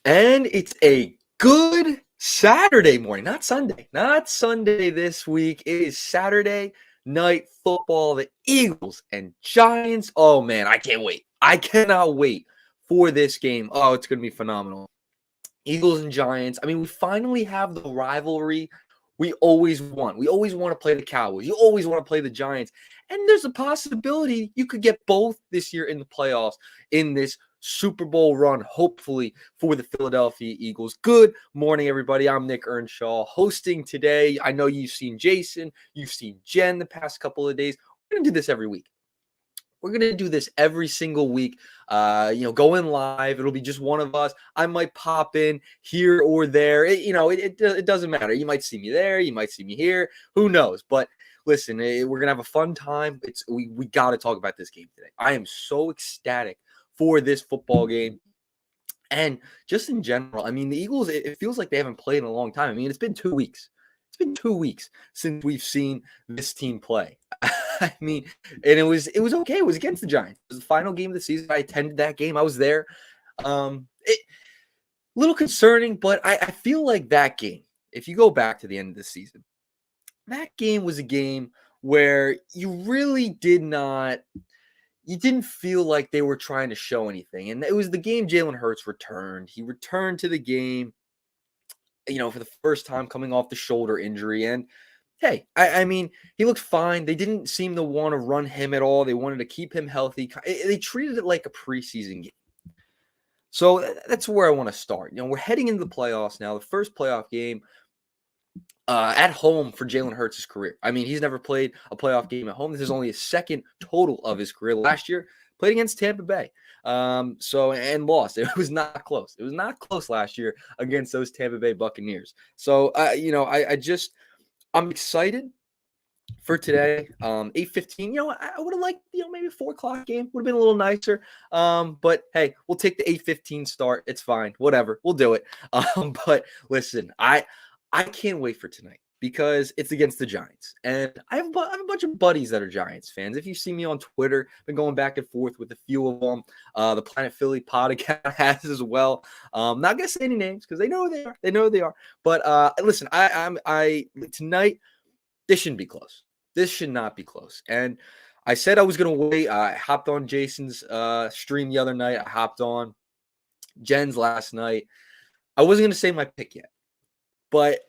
And it's a good Saturday morning, not Sunday. Not Sunday this week. It is Saturday night football. The Eagles and Giants. Oh, man, I can't wait. I cannot wait for this game. Oh, it's going to be phenomenal. Eagles and Giants. I mean, we finally have the rivalry we always want. We always want to play the Cowboys. You always want to play the Giants. And there's a possibility you could get both this year in the playoffs in this Super Bowl run, hopefully, for the Philadelphia Eagles. Good morning, everybody. I'm Nick Earnshaw, hosting today. I know you've seen Jason, you've seen Jen the past couple of days. We're going to do this every week. We're going to do this every single week, going live. It'll be just one of us. I might pop in here or there. It doesn't matter. You might see me there. You might see me here. Who knows? But listen, we're going to have a fun time. We got to talk about this game today. I am so ecstatic for this football game. And just in general, I mean, the Eagles, it feels like they haven't played in a long time. I mean, it's been 2 weeks. It's been 2 weeks since we've seen this team play. I mean, and it was okay. It was against the Giants. It was the final game of the season. I attended that game. I was there. Little concerning, but I feel like that game, if you go back to the end of the season, that game was a game where you really didn't feel like they were trying to show anything. And it was the game Jalen Hurts returned. He returned to the game, for the first time coming off the shoulder injury. And hey, I mean, he looked fine. They didn't seem to want to run him at all. They wanted to keep him healthy. They treated it like a preseason game. So that's where I want to start. We're heading into the playoffs now. The first playoff game at home for Jalen Hurts' career. I mean, he's never played a playoff game at home. This is only his second total of his career. Last year, played against Tampa Bay. And lost. It was not close. It was not close last year against those Tampa Bay Buccaneers. So, I'm excited for today. 8:15. I would have liked, maybe a 4 o'clock game. Would have been a little nicer. But hey, we'll take the 8:15 start. It's fine. Whatever. We'll do it. But listen, I can't wait for tonight because it's against the Giants. And I have a bunch of buddies that are Giants fans. If you see me on Twitter, I've been going back and forth with a few of them. The Planet Philly pod account has as well. Not going to say any names because they know who they are. They know who they are. But listen, tonight, this shouldn't be close. This should not be close. And I said I was going to wait. I hopped on Jason's stream the other night. I hopped on Jen's last night. I wasn't going to say my pick yet. But,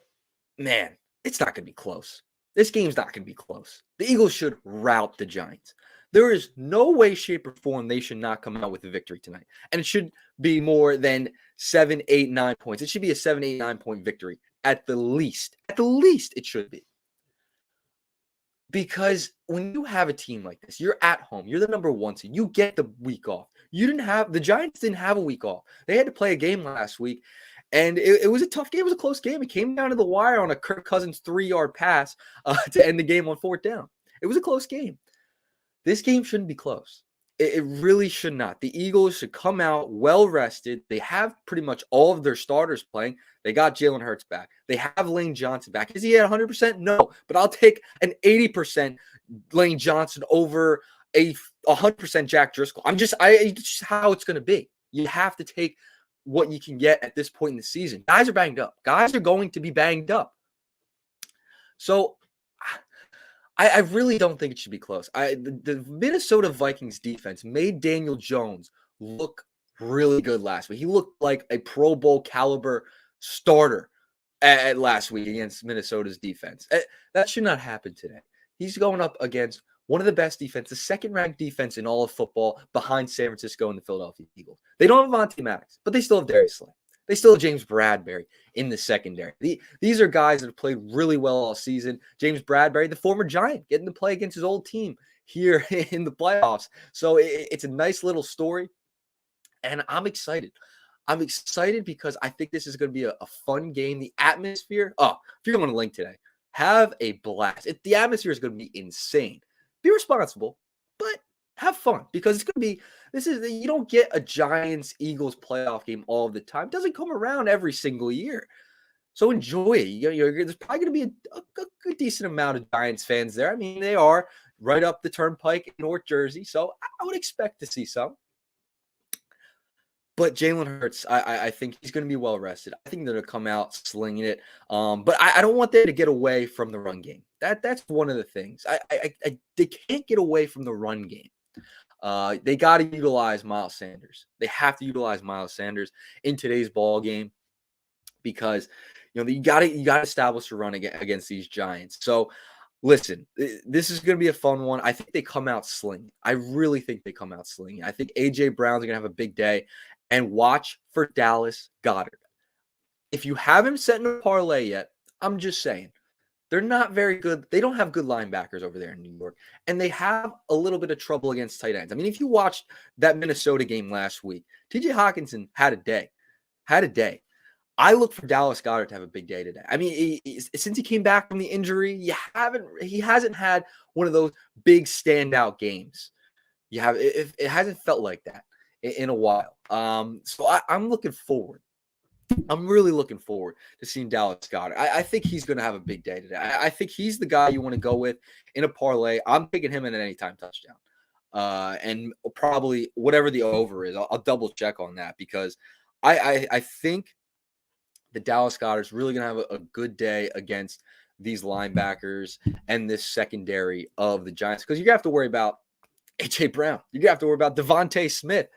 man, it's not going to be close. This game's not going to be close. The Eagles should rout the Giants. There is no way, shape, or form they should not come out with a victory tonight. And it should be more than 7, 8, 9 points. It should be a 7, 8, 9-point victory at the least. At the least, it should be. Because when you have a team like this, you're at home. You're the number one seed. You get the week off. The Giants didn't have a week off. They had to play a game last week. And it was a tough game. It was a close game. It came down to the wire on a Kirk Cousins 3-yard pass to end the game on 4th down. It was a close game. This game shouldn't be close. It really should not. The Eagles should come out well-rested. They have pretty much all of their starters playing. They got Jalen Hurts back. They have Lane Johnson back. Is he at 100%? No. But I'll take an 80% Lane Johnson over a 100% Jack Driscoll. It's just how it's going to be. You have to take what you can get at this point in the season. Guys are banged up. Guys are going to be banged up. So I really don't think it should be close. The Minnesota Vikings defense made Daniel Jones look really good last week. He looked like a Pro Bowl caliber starter at last week against Minnesota's defense. That should not happen today. He's going up against one of the best defense, the second-ranked defense in all of football behind San Francisco and the Philadelphia Eagles. They don't have Avonte Maddox, but they still have Darius Slay. They still have James Bradbury in the secondary. These are guys that have played really well all season. James Bradbury, the former Giant, getting to play against his old team here in the playoffs. So it's a nice little story, and I'm excited. I'm excited because I think this is going to be a fun game. The atmosphere, if you're going to link today, have a blast. The atmosphere is going to be insane. Be responsible, but have fun because it's going to be you don't get a Giants-Eagles playoff game all the time. It doesn't come around every single year. So enjoy it. There's probably going to be a good decent amount of Giants fans there. I mean, they are right up the turnpike in North Jersey, so I would expect to see some. But Jalen Hurts, I think he's going to be well rested. I think they're going to come out slinging it. But I don't want them to get away from the run game. That's one of the things. They can't get away from the run game. They got to utilize Miles Sanders. They have to utilize Miles Sanders in today's ball game because you got to establish a run against these Giants. So listen, this is going to be a fun one. I think they come out slinging. I really think they come out slinging. I think A.J. Brown's going to have a big day. And watch for Dallas Goedert. If you haven't set in a parlay yet, I'm just saying, they're not very good. They don't have good linebackers over there in New York. And they have a little bit of trouble against tight ends. I mean, if you watched that Minnesota game last week, T.J. Hawkinson had a day. I look for Dallas Goedert to have a big day today. I mean, since he came back from the injury, he hasn't had one of those big standout games. It hasn't felt like that in a while. So I'm looking forward. I'm really looking forward to seeing Dallas Goedert. I think he's going to have a big day today. I think he's the guy you want to go with in a parlay. I'm taking him in an anytime touchdown. And probably whatever the over is, I'll double check on that because I think the Dallas Goedert is really going to have a good day against these linebackers and this secondary of the Giants because you're going to have to worry about A.J. Brown. You're going to have to worry about Devontae Smith.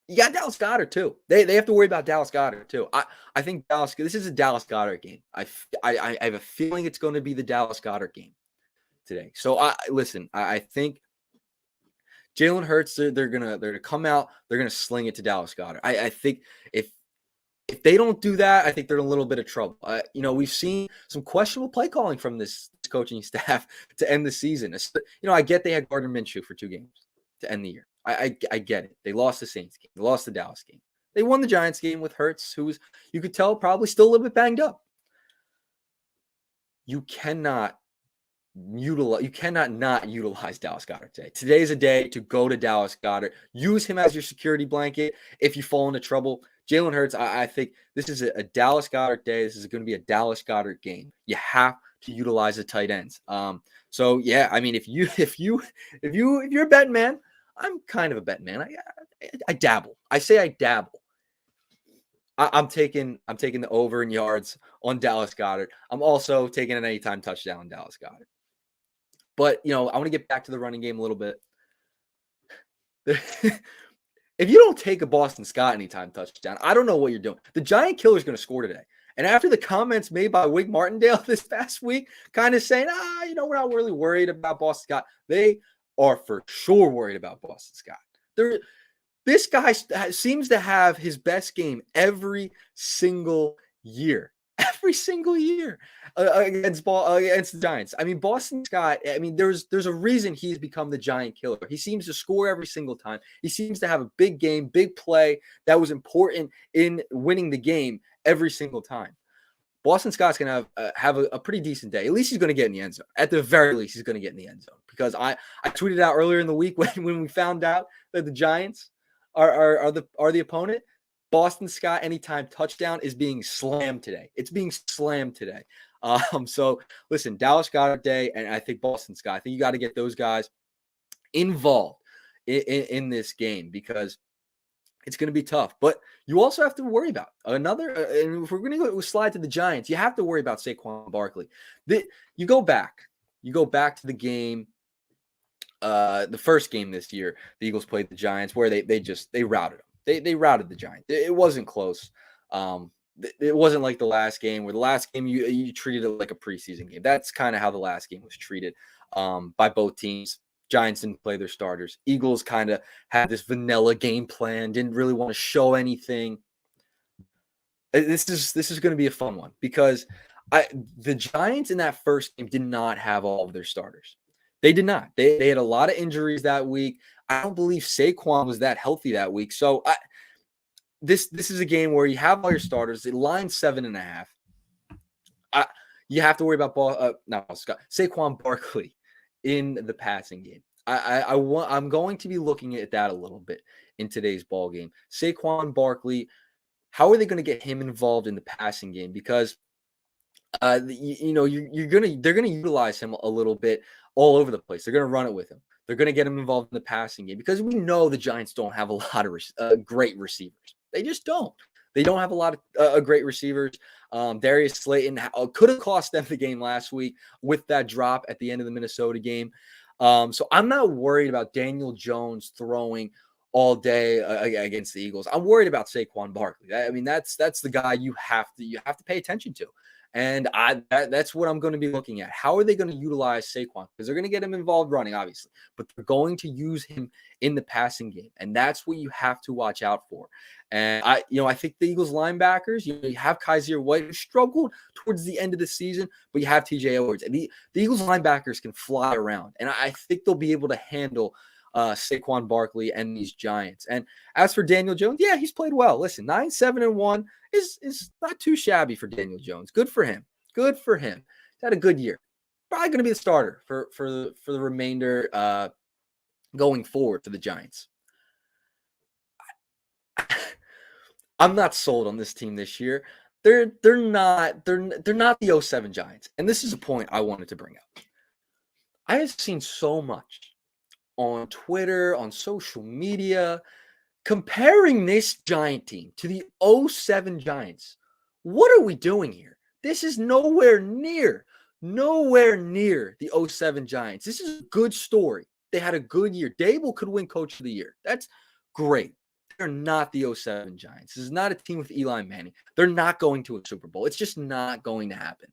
You got Dallas Goedert too. They have to worry about Dallas Goedert too. I think this is a Dallas Goedert game. I have a feeling it's going to be the Dallas Goedert game today. So I think Jalen Hurts, they're gonna come out, they're gonna sling it to Dallas Goedert. I think if they don't do that, I think they're in a little bit of trouble. We've seen some questionable play calling from this coaching staff to end the season. I get they had Gardner Minshew for 2 games to end the year. I get it. They lost the Saints game. They lost the Dallas game. They won the Giants game with Hurts, who was, you could tell, probably still a little bit banged up. You cannot not utilize Dallas Goedert today. Today is a day to go to Dallas Goedert. Use him as your security blanket if you fall into trouble. Jalen Hurts, I think this is a Dallas Goedert day. This is going to be a Dallas Goedert game. You have to utilize the tight ends. So yeah, I mean, if you're a betting man, I'm kind of a betting man. I dabble. I say I dabble. I'm taking the over in yards on Dallas Goedert. I'm also taking an anytime touchdown on Dallas Goedert. But I want to get back to the running game a little bit. If you don't take a Boston Scott anytime touchdown, I don't know what you're doing. The Giant Killer is going to score today. And after the comments made by Wig Martindale this past week, kind of saying, we're not really worried about Boston Scott. They are for sure worried about Boston Scott. This guy seems to have his best game every single year. Every single year against the Giants. I mean, Boston Scott, I mean, there's a reason he's become the Giant Killer. He seems to score every single time. He seems to have a big game, big play that was important in winning the game every single time. Boston Scott's going to have a pretty decent day. At least he's going to get in the end zone. At the very least, he's going to get in the end zone. Because I tweeted out earlier in the week when we found out that the Giants are the opponent, Boston Scott anytime touchdown is being slammed today. It's being slammed today. So listen, Dallas Goedert day, and I think Boston Scott. I think you got to get those guys involved in this game because it's going to be tough. But you also have to worry about another. And if we're going to slide to the Giants, you have to worry about Saquon Barkley. You go back to the game. The first game this year, the Eagles played the Giants, where they routed them. They routed the Giants. It wasn't close. It wasn't like the last game, where the last game you treated it like a preseason game. That's kind of how the last game was treated by both teams. Giants didn't play their starters. Eagles kind of had this vanilla game plan, didn't really want to show anything. This is going to be a fun one because the Giants in that first game did not have all of their starters. They did not. They had a lot of injuries that week. I don't believe Saquon was that healthy that week. So this is a game where you have all your starters. The line's 7.5. You have to worry about Saquon Barkley in the passing game. I'm going to be looking at that a little bit in today's ball game. Saquon Barkley, how are they going to get him involved in the passing game? Because they're going to utilize him a little bit all over the place. They're going to run it with him. They're going to get him involved in the passing game because we know the Giants don't have a lot of great receivers. They just don't. They don't have a lot of great receivers. Darius Slayton could have cost them the game last week with that drop at the end of the Minnesota game. So I'm not worried about Daniel Jones throwing all day against the Eagles. I'm worried about Saquon Barkley. I mean, that's the guy you have to pay attention to. And that's what I'm going to be looking at. How are they going to utilize Saquon? Because they're going to get him involved running, obviously, but they're going to use him in the passing game, and that's what you have to watch out for. And I think the Eagles linebackers, you have Kaiser White, who struggled towards the end of the season, but you have TJ Edwards, and the Eagles linebackers can fly around, and I think they'll be able to handle Saquon Barkley and these Giants. And as for Daniel Jones, yeah, he's played well. Listen, 9-7-1 is not too shabby for Daniel Jones. Good for him. Good for him. He's had a good year. Probably going to be the starter for the remainder going forward for the Giants. I'm not sold on this team this year. They're not the 07 Giants. And this is a point I wanted to bring up. I have seen so much on Twitter, on social media, comparing this Giant team to the 07 Giants. What are we doing here? This is nowhere near the 07 Giants. This is a good story. They had a good year. Dable could win Coach of the Year. That's great. They're not the 07 Giants. This is not a team with Eli Manning. They're not going to a Super Bowl. It's just not going to happen.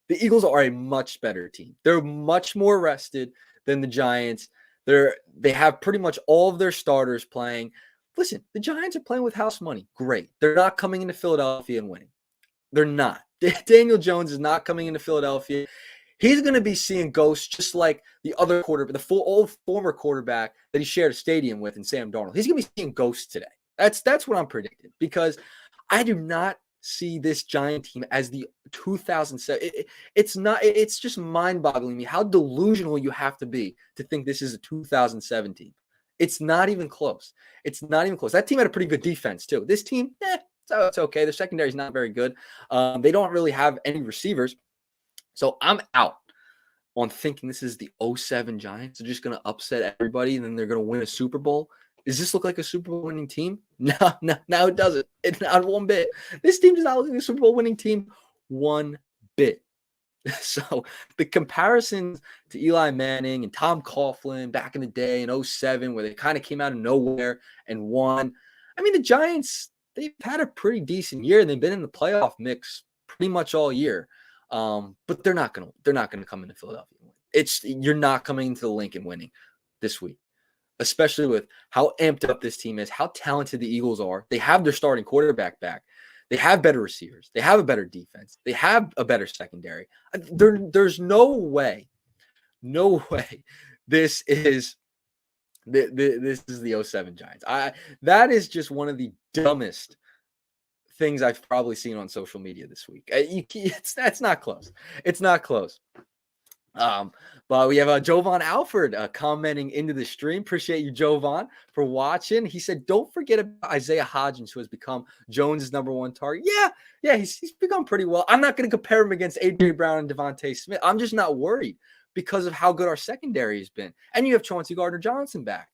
The Eagles are a much better team. They're much more rested than the Giants. They have pretty much all of their starters playing. Listen, the Giants are playing with house money. Great. They're not coming into Philadelphia and winning. They're not. Daniel Jones is not coming into Philadelphia. He's going to be seeing ghosts just like the other quarterback, the old former quarterback that he shared a stadium with in Sam Darnold. He's going to be seeing ghosts today. That's what I'm predicting, because I do not see this Giant team as the 2007. It's just mind-boggling me how delusional you have to be to think this is a 2007 team. It's not even close. It's not even close. That team had a pretty good defense too. This team, it's okay. Their secondary is not very good. They don't really have any receivers. So I'm out on thinking this is the 07 Giants. They're just going to upset everybody and then they're going to win a Super Bowl. Does this look like a Super Bowl winning team? No, it doesn't. It's not one bit. This team does not look like a Super Bowl winning team one bit. So the comparisons to Eli Manning and Tom Coughlin back in the day in 07, where they kind of came out of nowhere and won. I mean, the Giants, they've had a pretty decent year and they've been in the playoff mix pretty much all year. But they're not gonna come into Philadelphia and win. You're not coming into the Lincoln winning this week, especially with how amped up this team is, how talented the Eagles are. They have their starting quarterback back. They have better receivers. They have a better defense. They have a better secondary. There's no way this is the 07 Giants. That is just one of the dumbest things I've probably seen on social media this week. That's not close. It's not close. But we have Jovan Alford commenting into the stream. Appreciate you, Jovan, for watching. He said, "Don't forget about Isaiah Hodgins, who has become Jones' number one target." Yeah, he's become pretty well. I'm not going to compare him against Adrian Brown and Devontae Smith. I'm just not worried because of how good our secondary has been. And you have Chauncey Gardner-Johnson back.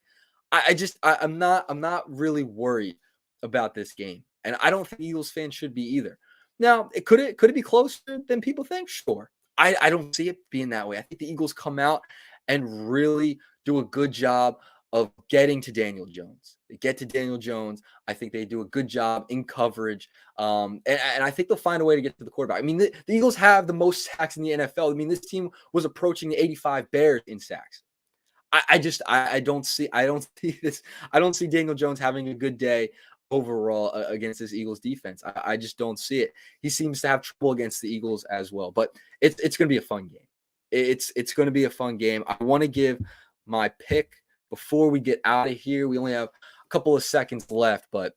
I'm not really worried about this game. And I don't think Eagles fans should be either. Now, could it be closer than people think? Sure. I don't see it being that way. I think the Eagles come out and really do a good job of getting to Daniel Jones. They get to Daniel Jones. I think they do a good job in coverage. And I think they'll find a way to get to the quarterback. I mean, the Eagles have the most sacks in the NFL. I mean, this team was approaching the 85 Bears in sacks. I don't see this. I don't see Daniel Jones having a good day overall against this Eagles defense. I just don't see it. He seems to have trouble against the Eagles as well, but it's going to be a fun game. It's going to be a fun game. I want to give my pick before we get out of here. We only have a couple of seconds left, but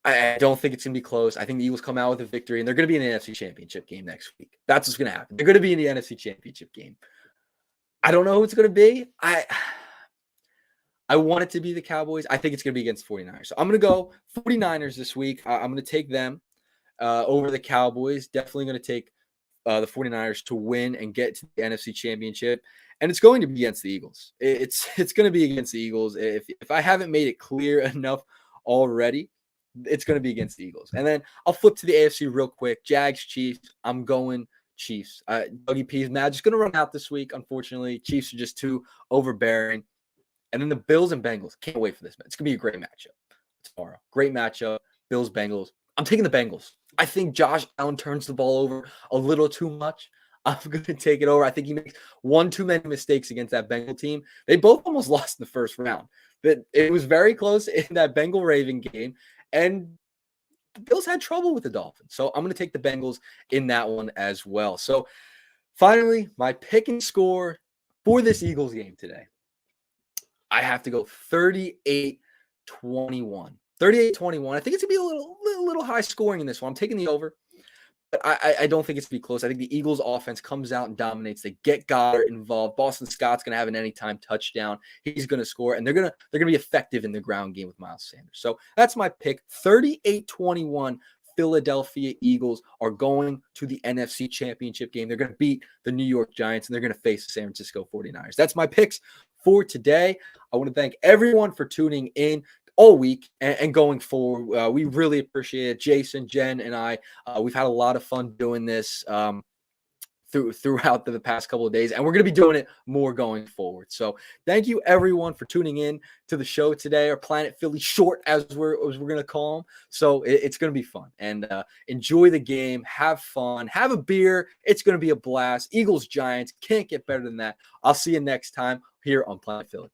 I don't think it's going to be close. I think the Eagles come out with a victory, and they're going to be in the NFC Championship game next week. That's what's going to happen. They're going to be in the NFC Championship game. I don't know who it's going to be. I want it to be the Cowboys. I think it's going to be against 49ers. So I'm going to go 49ers this week. I'm going to take them over the Cowboys. Definitely going to take the 49ers to win and get to the NFC Championship. and it's going to be against the Eagles. It's going to be against the Eagles. If I haven't made it clear enough already, it's going to be against the Eagles. And then I'll flip to the AFC real quick. Jags, Chiefs. I'm going Chiefs. Dougie P's mad. Just going to run out this week, unfortunately. Chiefs are just too overbearing. And then the Bills and Bengals. Can't wait for this, man. It's going to be a great matchup tomorrow. Great matchup. Bills, Bengals. I'm taking the Bengals. I think Josh Allen turns the ball over a little too much. I'm going to take it over. I think he makes one too many mistakes against that Bengal team. They both almost lost in the first round. But it was very close in that Bengal-Raven game. And the Bills had trouble with the Dolphins. So I'm going to take the Bengals in that one as well. So finally, my pick and score for this Eagles game today. I have to go 38-21. 38-21. I think it's going to be a little high scoring in this one. I'm taking the over. But I don't think it's going to be close. I think the Eagles offense comes out and dominates. They get Goddard involved. Boston Scott's going to have an anytime touchdown. He's going to score, and they're going to be effective in the ground game with Miles Sanders. So that's my pick. 38-21. Philadelphia Eagles are going to the NFC Championship game. They're going to beat the New York Giants, and they're going to face the San Francisco 49ers. That's my picks for today. I want to thank everyone for tuning in all week and going forward. We really appreciate it. Jason, Jen, and I, we've had a lot of fun doing this throughout the past couple of days, and we're going to be doing it more going forward. So thank you everyone for tuning in to the show today, or Planet Philly Short as we're going to call them. So it's going to be fun, and enjoy the game, have fun, have a beer. It's going to be a blast. Eagles, Giants, can't get better than that. I'll see you next time here on Planet Philly.